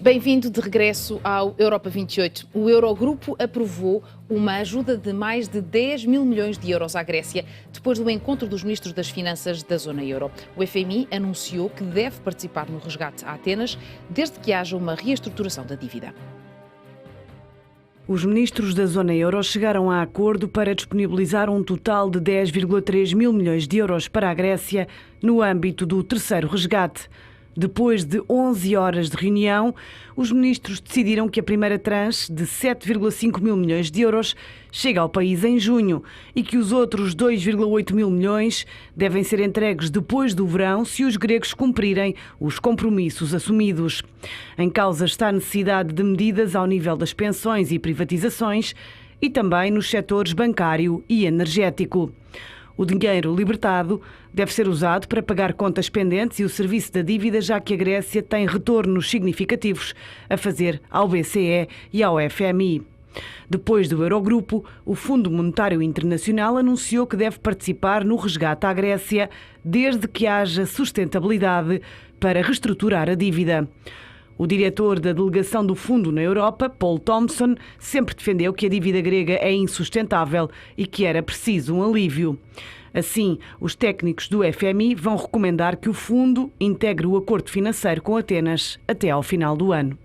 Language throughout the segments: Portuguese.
Bem-vindo de regresso ao Europa 28. O Eurogrupo aprovou uma ajuda de mais de 10 mil milhões de euros à Grécia, depois do encontro dos ministros das Finanças da zona euro. O FMI anunciou que deve participar no resgate a Atenas, desde que haja uma reestruturação da dívida. Os ministros da zona euro chegaram a acordo para disponibilizar um total de 10,3 mil milhões de euros para a Grécia no âmbito do terceiro resgate. Depois de 11 horas de reunião, os ministros decidiram que a primeira tranche de 7,5 mil milhões de euros chega ao país em junho e que os outros 2,8 mil milhões devem ser entregues depois do verão se os gregos cumprirem os compromissos assumidos. Em causa está a necessidade de medidas ao nível das pensões e privatizações e também nos setores bancário e energético. O dinheiro libertado deve ser usado para pagar contas pendentes e o serviço da dívida, já que a Grécia tem retornos significativos a fazer ao BCE e ao FMI. Depois do Eurogrupo, o Fundo Monetário Internacional anunciou que deve participar no resgate à Grécia, desde que haja sustentabilidade para reestruturar a dívida. O diretor da delegação do Fundo na Europa, Paul Thompson, sempre defendeu que a dívida grega é insustentável e que era preciso um alívio. Assim, os técnicos do FMI vão recomendar que o fundo integre o acordo financeiro com Atenas até ao final do ano.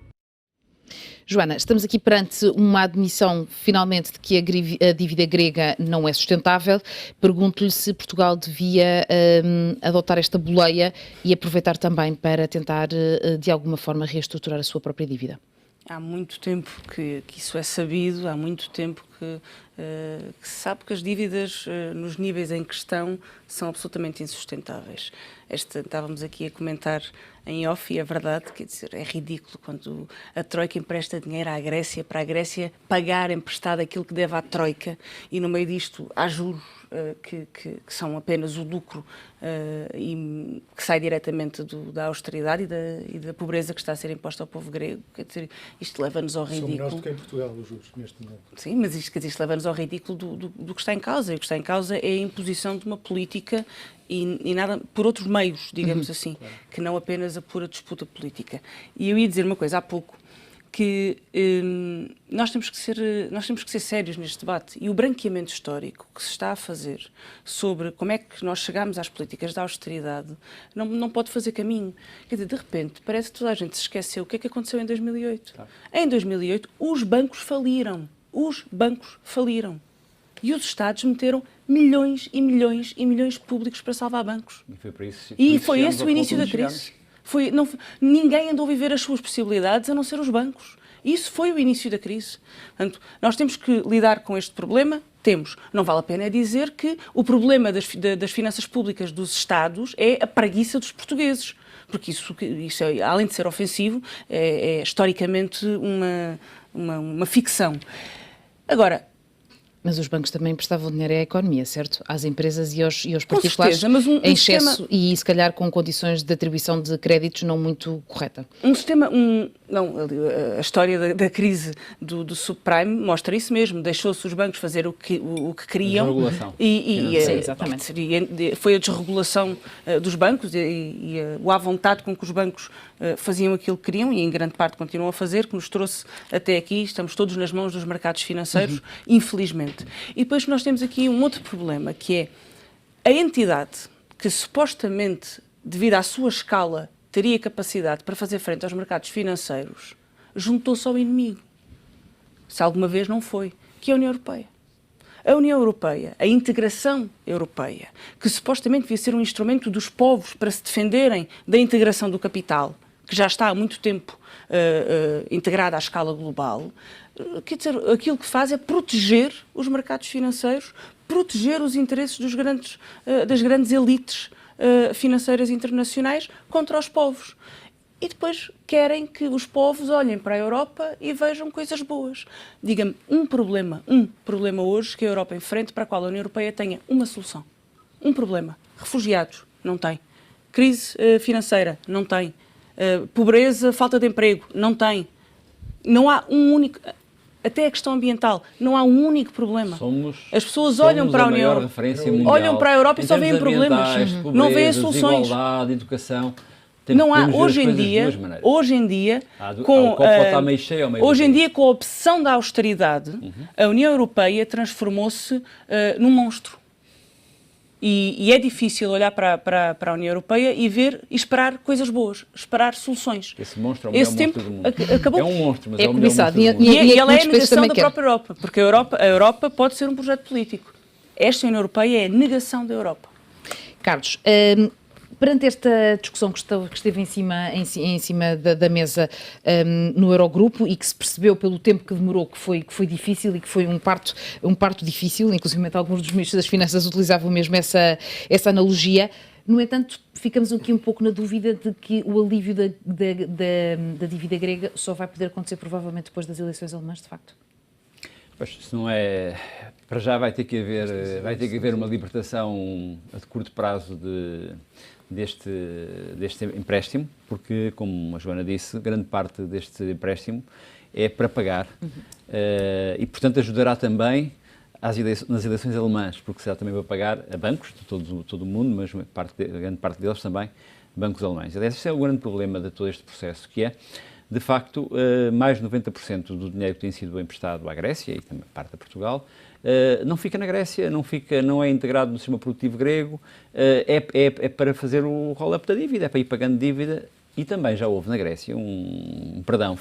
Joana, estamos aqui perante uma admissão, finalmente, de que a dívida grega não é sustentável. Pergunto-lhe se Portugal devia adotar esta boleia e aproveitar também para tentar, de alguma forma, reestruturar a sua própria dívida. Há muito tempo que isso é sabido, há muito tempo que se sabe que as dívidas nos níveis em questão são absolutamente insustentáveis. Estávamos aqui a comentar em off e é verdade, quer dizer, é ridículo quando a Troika empresta dinheiro à Grécia para a Grécia pagar emprestado aquilo que deve à Troika e no meio disto há juros que são apenas o lucro e que sai diretamente da austeridade e da pobreza que está a ser imposta ao povo grego. Quer dizer, isto leva-nos ao ridículo. São menores do que em Portugal os juros neste momento. Sim, mas isto leva-nos ao ridículo do que está em causa. E o que está em causa é a imposição de uma política e nada por outros meios, digamos assim, claro, que não apenas a pura disputa política. E eu ia dizer uma coisa há pouco, que nós temos que ser sérios neste debate e o branqueamento histórico que se está a fazer sobre como é que nós chegamos às políticas da austeridade não pode fazer caminho. Quer dizer, de repente, parece que toda a gente se esqueceu o que é que aconteceu em 2008. Tá. Em 2008, os bancos faliram. E os Estados meteram milhões e milhões e milhões públicos para salvar bancos. E foi esse o início da crise. Ninguém andou a viver as suas possibilidades a não ser os bancos. Isso foi o início da crise. Portanto, nós temos que lidar com este problema. Não vale a pena dizer que o problema das finanças públicas dos Estados é a preguiça dos portugueses. Porque isso é, além de ser ofensivo, é historicamente uma ficção. Agora, mas os bancos também prestavam dinheiro à economia, certo? Às empresas e aos particulares, certeza, mas em excesso e se calhar com condições de atribuição de créditos não muito correta. A história da crise do subprime mostra isso mesmo. Deixou-se os bancos fazer o que queriam. Desregulação. Sim, exatamente. Foi a desregulação dos bancos e o à vontade com que os bancos faziam aquilo que queriam e em grande parte continuam a fazer, que nos trouxe até aqui. Estamos todos nas mãos dos mercados financeiros, infelizmente. E depois nós temos aqui um outro problema, que é a entidade que supostamente, devido à sua escala, teria capacidade para fazer frente aos mercados financeiros, juntou-se ao inimigo. Se alguma vez não foi, que é a União Europeia. A União Europeia, a integração europeia, que supostamente devia ser um instrumento dos povos para se defenderem da integração do capital, que já está há muito tempo integrada à escala global, quer dizer, aquilo que faz é proteger os mercados financeiros, proteger os interesses das grandes elites financeiras internacionais contra os povos. E depois querem que os povos olhem para a Europa e vejam coisas boas. Diga-me um problema hoje que a Europa enfrenta para a qual a União Europeia tenha uma solução. Um problema. Refugiados, não tem. Crise financeira, não tem. Pobreza, falta de emprego, não tem. Não há um único... Até a questão ambiental, não há um único problema. As pessoas olham para a União, olham para a Europa e só veem problemas, não veem soluções. Desigualdade, educação. Não há, podemos ver hoje as em coisas de dia, duas maneiras. hoje em dia, O com copo pode estar meio cheio ou meio hoje em vazio. dia, com a opção da austeridade, a União Europeia transformou-se num monstro. E é difícil olhar para a União Europeia e ver e esperar coisas boas, esperar soluções. Esse monstro é o melhor Esse tempo monstro do mundo. acabou. É um monstro, mas É é o melhor cobiçado. monstro do mundo. E E ela é a muitos países negação também da querem. própria Europa, porque a Europa pode ser um projeto político. Esta União Europeia é a negação da Europa. Carlos, perante esta discussão que esteve em cima da mesa no Eurogrupo e que se percebeu pelo tempo que demorou que foi difícil e que foi um parto difícil, inclusive alguns dos ministros das Finanças utilizavam mesmo essa analogia. No entanto, ficamos aqui um pouco na dúvida de que o alívio da dívida grega só vai poder acontecer provavelmente depois das eleições alemãs, de facto. Pois, se não é... Para já vai ter que haver uma libertação a de curto prazo deste empréstimo, porque, como a Joana disse, grande parte deste empréstimo é para pagar e, portanto, ajudará também nas eleições alemãs, porque será também para pagar a bancos de todo o mundo, mas grande parte deles também bancos alemães. Aliás, este é o grande problema de todo este processo, que é, de facto, mais de 90% do dinheiro que tem sido emprestado à Grécia e também parte a Portugal não fica na Grécia, não é integrado no sistema produtivo grego, é para fazer o roll-up da dívida, é para ir pagando dívida, e também já houve na Grécia um perdão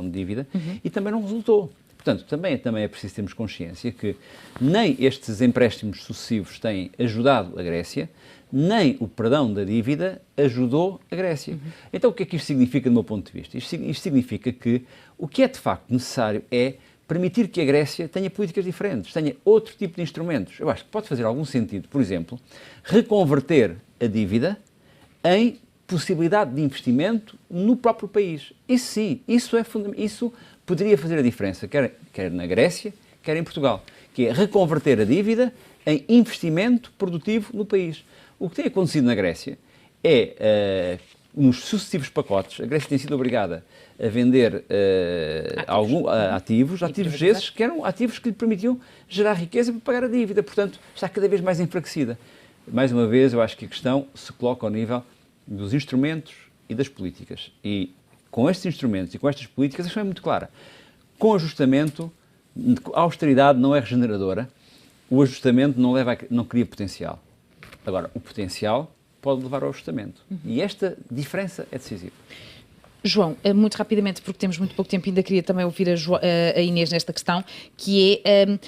de dívida, e também não resultou. Portanto, também é preciso termos consciência que nem estes empréstimos sucessivos têm ajudado a Grécia, nem o perdão da dívida ajudou a Grécia. Então, o que é que isto significa do meu ponto de vista? Isto significa que o que é de facto necessário é permitir que a Grécia tenha políticas diferentes, tenha outro tipo de instrumentos. Eu acho que pode fazer algum sentido, por exemplo, reconverter a dívida em possibilidade de investimento no próprio país. Isso sim, isso poderia fazer a diferença, quer na Grécia, quer em Portugal, que é reconverter a dívida em investimento produtivo no país. O que tem acontecido na Grécia é, nos sucessivos pacotes, a Grécia tem sido obrigada a vender ativos esses que eram ativos que lhe permitiam gerar riqueza para pagar a dívida, portanto, está cada vez mais enfraquecida. Mais uma vez, eu acho que a questão se coloca ao nível dos instrumentos e das políticas. E com estes instrumentos e com estas políticas, a questão é muito clara. Com ajustamento, a austeridade não é regeneradora, o ajustamento não cria potencial. Agora, o potencial pode levar ao ajustamento. E esta diferença é decisiva. João, muito rapidamente, porque temos muito pouco tempo, ainda queria também ouvir a Inês nesta questão, que é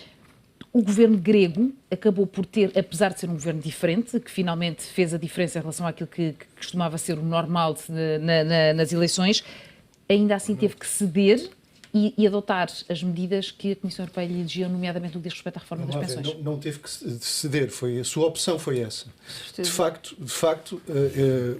o governo grego acabou por ter, apesar de ser um governo diferente, que finalmente fez a diferença em relação àquilo que costumava ser o normal nas eleições, ainda assim teve que ceder e adotar as medidas que a Comissão Europeia lhe exigiu, nomeadamente no que diz respeito à reforma das pensões. Não teve que ceder, a sua opção foi essa. De facto,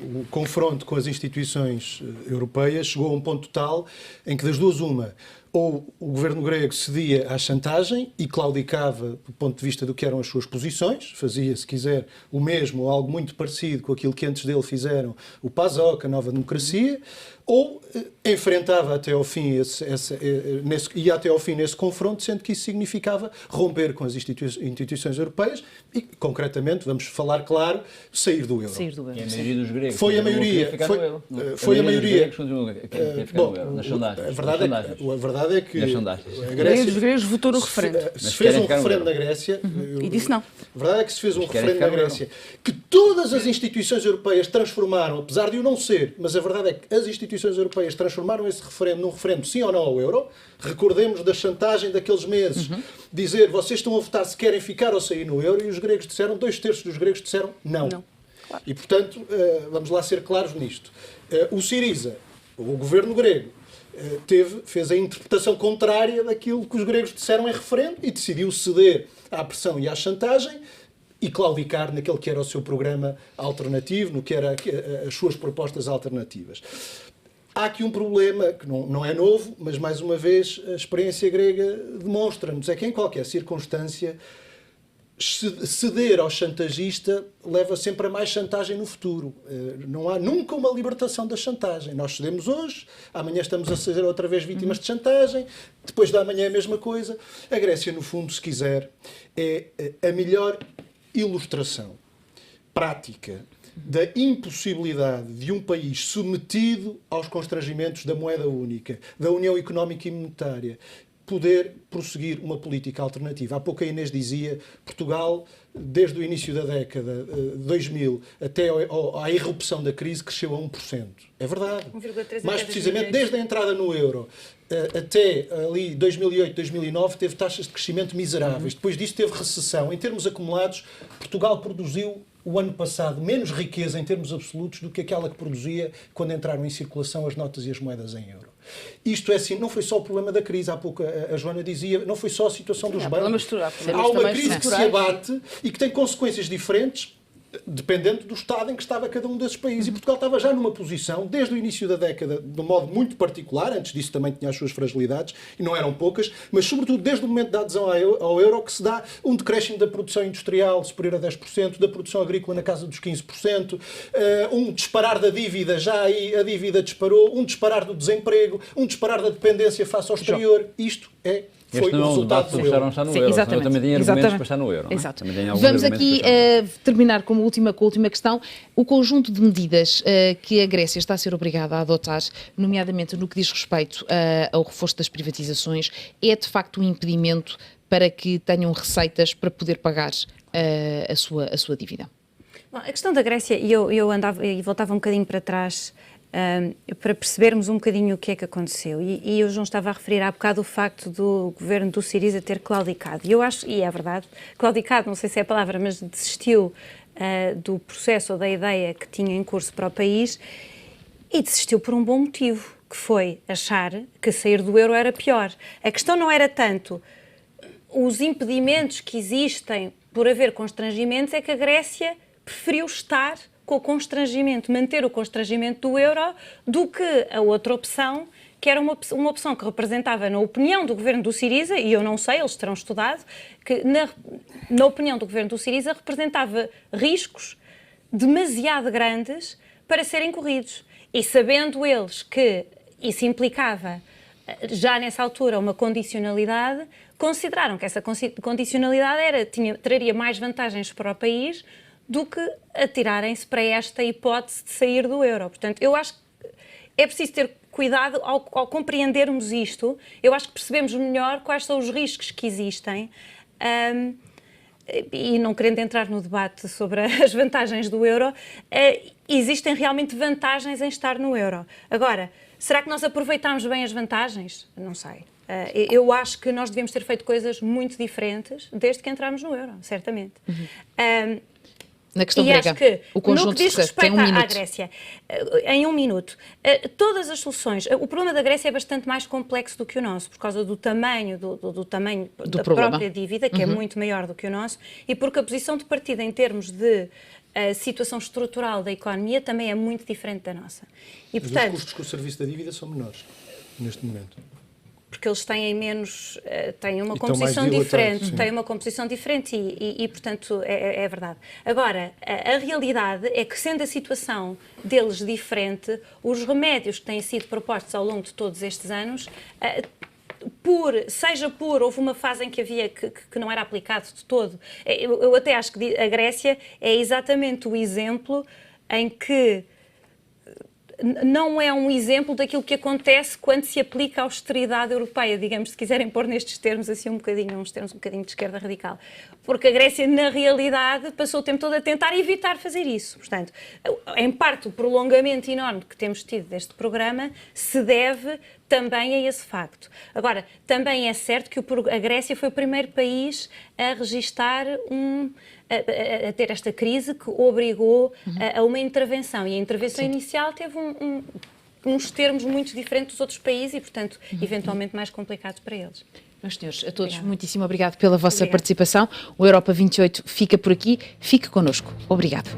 o confronto com as instituições europeias chegou a um ponto tal em que das duas uma, ou o governo grego cedia à chantagem e claudicava do ponto de vista do que eram as suas posições, fazia, se quiser, o mesmo ou algo muito parecido com aquilo que antes dele fizeram o PASOK, a Nova Democracia, ou enfrentava até ao fim ia até ao fim nesse confronto, sendo que isso significava romper com as instituições europeias e, concretamente, vamos falar claro, sair do euro. E a maioria dos gregos foi a maioria. Foi a maioria. Bom, a verdade é que a Grécia, dos gregos votou no referendo. Se fez um referendo na Grécia. E disse não. A verdade é que se fez um referendo na Grécia que todas as instituições europeias transformaram, apesar de o não ser, mas a verdade é que as instituições europeias transformaram esse referendo num referendo sim ou não ao euro. Recordemos da chantagem daqueles meses, dizer vocês estão a votar se querem ficar ou sair no euro, e os gregos disseram, 2/3 dos gregos disseram não. Claro. E, portanto, vamos lá ser claros nisto. O Syriza, o governo grego, fez a interpretação contrária daquilo que os gregos disseram em referendo e decidiu ceder à pressão e à chantagem e claudicar naquele que era o seu programa alternativo, no que era as suas propostas alternativas. Há aqui um problema que não é novo, mas, mais uma vez, a experiência grega demonstra-nos é que, em qualquer circunstância, ceder ao chantagista leva sempre a mais chantagem no futuro. Não há nunca uma libertação da chantagem. Nós cedemos hoje, amanhã estamos a ser outra vez vítimas de chantagem, depois da manhã é a mesma coisa. A Grécia, no fundo, se quiser, é a melhor ilustração prática da impossibilidade de um país submetido aos constrangimentos da moeda única, da União Económica e Monetária, poder prosseguir uma política alternativa. Há pouco a Inês dizia, Portugal, desde o início da década 2000 até à irrupção da crise, cresceu a 1%. É verdade. 1,3 Mais precisamente, desde a entrada no euro até ali 2008, 2009, teve taxas de crescimento miseráveis. Depois disso teve recessão. Em termos acumulados, Portugal produziu o ano passado menos riqueza em termos absolutos do que aquela que produzia quando entraram em circulação as notas e as moedas em euro. Isto é assim, não foi só o problema da crise, há pouco a Joana dizia, não foi só a situação dos bancos. Há uma crise que se abate e que tem consequências diferentes, dependendo do estado em que estava cada um desses países. E Portugal estava já numa posição, desde o início da década, de um modo muito particular, antes disso também tinha as suas fragilidades, e não eram poucas, mas sobretudo desde o momento da adesão ao euro, que se dá um decréscimo da produção industrial superior a 10%, da produção agrícola na casa dos 15%, um disparar da dívida, já aí a dívida disparou, um disparar do desemprego, um disparar da dependência face ao exterior. Isto foi o resultado do euro. Está no euro. Exatamente. Também tem argumentos para estar no euro. Exato. Não é? Vamos aqui terminar com a última questão. O conjunto de medidas que a Grécia está a ser obrigada a adotar, nomeadamente no que diz respeito ao reforço das privatizações, é de facto um impedimento para que tenham receitas para poder pagar a sua dívida? Bom, a questão da Grécia, eu andava e voltava um bocadinho para trás, para percebermos um bocadinho o que é que aconteceu. E o João estava a referir há bocado o facto do governo do Syriza ter claudicado. E eu acho, e é verdade, claudicado, não sei se é a palavra, mas desistiu do processo ou da ideia que tinha em curso para o país e desistiu por um bom motivo, que foi achar que sair do euro era pior. A questão não era tanto os impedimentos que existem por haver constrangimentos, é que a Grécia preferiu estar com o constrangimento, manter o constrangimento do euro, do que a outra opção, que era uma opção que representava, na opinião do governo do Syriza, e eu não sei, eles terão estudado, que na opinião do governo do Syriza representava riscos demasiado grandes para serem corridos. E sabendo eles que isso implicava, já nessa altura, uma condicionalidade, consideraram que essa condicionalidade traria mais vantagens para o país do que atirarem-se para esta hipótese de sair do euro. Portanto, eu acho que é preciso ter cuidado ao compreendermos isto. Eu acho que percebemos melhor quais são os riscos que existem. E não querendo entrar no debate sobre as vantagens do euro, existem realmente vantagens em estar no euro. Agora, será que nós aproveitamos bem as vantagens? Não sei. Eu acho que nós devemos ter feito coisas muito diferentes desde que entramos no euro, certamente. Na questão grega, acho que o conjunto no que diz respeito à Grécia, em 1 minuto, todas as soluções, o problema da Grécia é bastante mais complexo do que o nosso, por causa do tamanho, do tamanho da própria dívida, que é muito maior do que o nosso, e porque a posição de partida em termos de situação estrutural da economia também é muito diferente da nossa. E, portanto, os custos com o serviço da dívida são menores, neste momento. Porque eles têm têm uma composição diferente, e portanto, é verdade. Agora, a realidade é que, sendo a situação deles diferente, os remédios que têm sido propostos ao longo de todos estes anos, houve uma fase em que havia que não era aplicado de todo. Eu até acho que a Grécia é exatamente o exemplo em que não é um exemplo daquilo que acontece quando se aplica a austeridade europeia, digamos, se quiserem pôr nestes termos assim uns termos um bocadinho de esquerda radical. Porque a Grécia, na realidade, passou o tempo todo a tentar evitar fazer isso. Portanto, em parte, o prolongamento enorme que temos tido deste programa se deve também a esse facto. Agora, também é certo que a Grécia foi o primeiro país a registar a ter esta crise que obrigou a uma intervenção. E a intervenção inicial teve uns termos muito diferentes dos outros países e, portanto, eventualmente mais complicados para eles. Meus senhores, a todos, muitíssimo obrigado pela vossa participação. O Europa 28 fica por aqui. Fique connosco. Obrigado.